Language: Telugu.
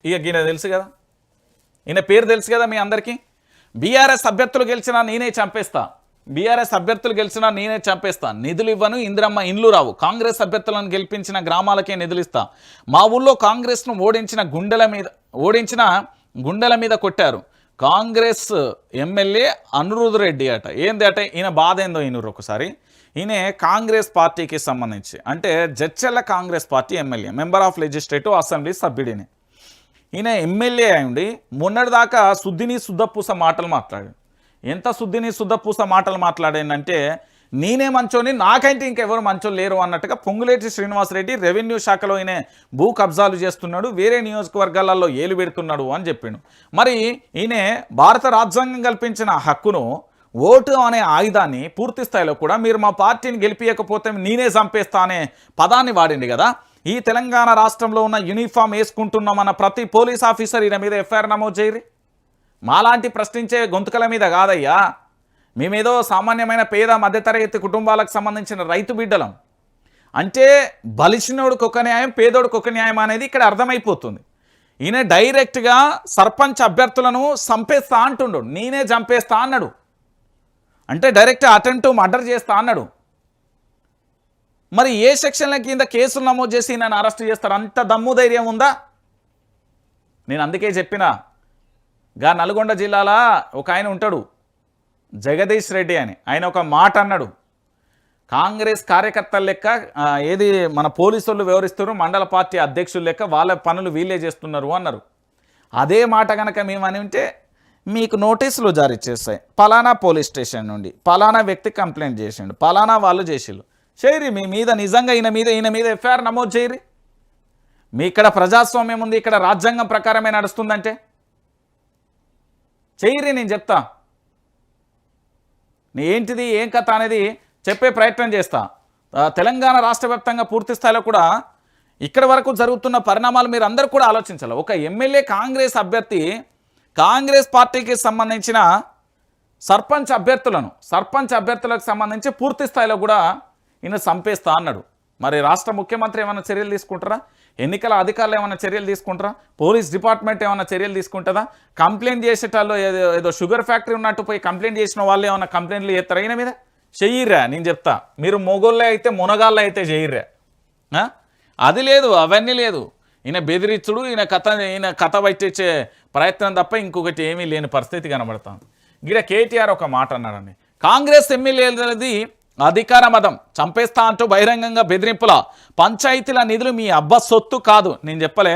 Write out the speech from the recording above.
ఈయన తెలుసు కదా, ఈయన పేరు తెలుసు కదా మీ అందరికీ. బీఆర్ఎస్ అభ్యర్థులు గెలిచినా నేనే చంపేస్తా, బీఆర్ఎస్ అభ్యర్థులు గెలిచినా నేనే చంపేస్తా, నిధులు ఇవ్వను, ఇందిరమ్మ ఇండ్లు రావు, కాంగ్రెస్ అభ్యర్థులను గెలిపించిన గ్రామాలకే నిధులు ఇస్తా, మా ఊళ్ళో కాంగ్రెస్ను ఓడించిన గుండెల మీద కొట్టారు, కాంగ్రెస్ ఎమ్మెల్యే అనిరుద్ రెడ్డి అట. ఏంది అట ఈయన బాధ ఏందో ఈయనరు ఒకసారి. ఈయన కాంగ్రెస్ పార్టీకి సంబంధించి అంటే Jadcherla Congress party MLA, member of legislative assembly సభ్యుడిని. ఈయన ఎమ్మెల్యే అయ్యండి మొన్నటిదాకా శుద్ధిని శుద్ధపూస మాటలు మాట్లాడాడు. ఎంత శుద్ధిని శుద్ధపూస మాటలు మాట్లాడానంటే నేనే మంచోని, నాకంటే ఇంకెవరు మంచోళ్ళు లేరు అన్నట్టుగా పొంగులేటి శ్రీనివాసరెడ్డి రెవెన్యూ శాఖలో ఈయన భూ కబ్జాలు చేస్తున్నాడు, వేరే నియోజకవర్గాలలో ఏలు పెడుతున్నాడు అని చెప్పిండు. మరి ఈయన భారత రాజ్యాంగం కల్పించిన హక్కును, ఓటు అనే ఆయుధాన్ని పూర్తి స్థాయిలో కూడా మీరు మా పార్టీని గెలిపించకపోతే నేనే చంపేస్తా అనే పదాన్ని వాడింది కదా. ఈ తెలంగాణ రాష్ట్రంలో ఉన్న యూనిఫామ్ వేసుకుంటున్నామన్న ప్రతి పోలీస్ ఆఫీసర్ ఈయన మీద ఎఫ్ఐఆర్ నమోదు చేయరు. మాలాంటి ప్రశ్నించే గొంతుకల మీద కాదయ్యా, మేమేదో సామాన్యమైన పేద మధ్యతరగతి కుటుంబాలకు సంబంధించిన రైతు బిడ్డలం. అంటే బలిసినోడికి ఒక న్యాయం, పేదోడికి ఒక న్యాయం అనేది ఇక్కడ అర్థమైపోతుంది. ఈయన డైరెక్ట్గా సర్పంచ్ అభ్యర్థులను చంపేస్తా అంటుండు, నేనే చంపేస్తా అన్నాడు. అంటే డైరెక్ట్ అటెంప్ట్ మర్డర్ చేస్తా అన్నాడు. మరి ఏ సెక్షన్ల కింద కేసులు నమోదు చేసి నన్ను అరెస్ట్ చేస్తారు? అంత దమ్ము ధైర్యం ఉందా? నేను అందుకే చెప్పిన, నల్గొండ జిల్లాలో ఒక ఆయన ఉంటాడు జగదీష్ రెడ్డి అని, ఆయన ఒక మాట అన్నాడు, కాంగ్రెస్ కార్యకర్తల లెక్క ఏది మన పోలీసు వాళ్ళు వ్యవహరిస్తారు, మండల పార్టీ అధ్యక్షుల లెక్క వాళ్ళ పనులు వీళ్ళే చేస్తున్నారు అన్నారు. అదే మాట కనుక మేము అని ఉంటే మీకు నోటీసులు జారీ చేస్తాయి, పలానా పోలీస్ స్టేషన్ నుండి పలానా వ్యక్తి కంప్లైంట్ చేసిండు, పలానా వాళ్ళు చేసిళ్ళు, చేయరి మీ మీద నిజంగా ఈయన మీద ఎఫ్ఐఆర్ నమోదు చేయరి. మీ ఇక్కడ ప్రజాస్వామ్యం ఉంది, ఇక్కడ రాజ్యాంగం ప్రకారమే నడుస్తుందంటే చేయరి. నేను చెప్తా ఏంటిది ఏం కథ అనేది చెప్పే ప్రయత్నం చేస్తా. తెలంగాణ రాష్ట్ర వ్యాప్తంగా పూర్తి స్థాయిలో కూడా ఇక్కడి వరకు జరుగుతున్న పరిణామాలు మీరు అందరూ కూడా ఆలోచించాలి. ఒక ఎమ్మెల్యే కాంగ్రెస్ అభ్యర్థి కాంగ్రెస్ పార్టీకి సంబంధించిన సర్పంచ్ అభ్యర్థులకు సంబంధించి పూర్తి స్థాయిలో కూడా ఈయన చంపేస్తా అన్నాడు. మరి రాష్ట్ర ముఖ్యమంత్రి ఏమైనా చర్యలు తీసుకుంటారా? ఎన్నికల అధికారులు ఏమైనా చర్యలు తీసుకుంటారా? పోలీస్ డిపార్ట్మెంట్ ఏమైనా చర్యలు తీసుకుంటుందా? కంప్లైంట్ చేసేటాల్లో ఏదో షుగర్ ఫ్యాక్టరీ ఉన్నట్టు పోయి కంప్లైంట్ చేసిన వాళ్ళు ఏమైనా కంప్లైంట్లు చేస్తారా ఈయన మీద? చెయ్యిర్రా. నేను చెప్తా, మీరు మొగోళ్ళే అయితే మునగాళ్ళే అయితే చెయ్యిర్రా. అది లేదు, అవన్నీ లేదు. ఈయన బెదిరించుడు, ఈయన కథ పట్టించే ప్రయత్నం తప్ప ఇంకొకటి ఏమీ లేని పరిస్థితి కనబడుతుంది. గిడ కేటీఆర్ ఒక మాట అన్నాడండి, కాంగ్రెస్ ఎమ్మెల్యేలది అధికార మదం, చంపేస్తా అంటూ బహిరంగంగా బెదిరింపుల, పంచాయతీల నిధులు మీ అబ్బ సొత్తు కాదు. నేను చెప్పలే,